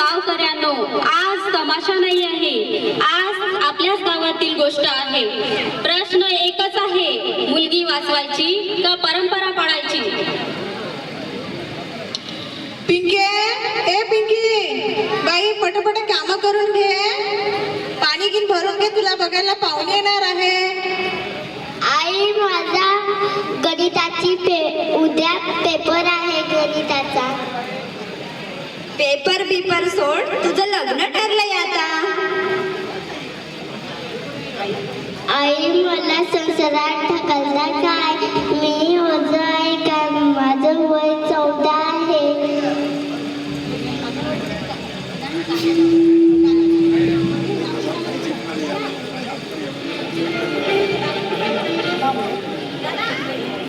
गावकऱ्यांनो, आज तमाशा नाही आहे, आज आपल्याच गावातील गोष्ट आहे. प्रश्न एकच आहे, मुलगी वाचवायची का परंपरा पाळायची? पिंके, ए पिंकी बाई, पटपट काम करून घे. पाणी घेऊन भरून घे, तुला बघायला पाहुणे येणार आहे. आई, माझा गणिताची उद्या पेपर आहे गणिताचा. पेपर बिपर सोड, तुझं लग्न ठरलंय आता. आई, मला संसारात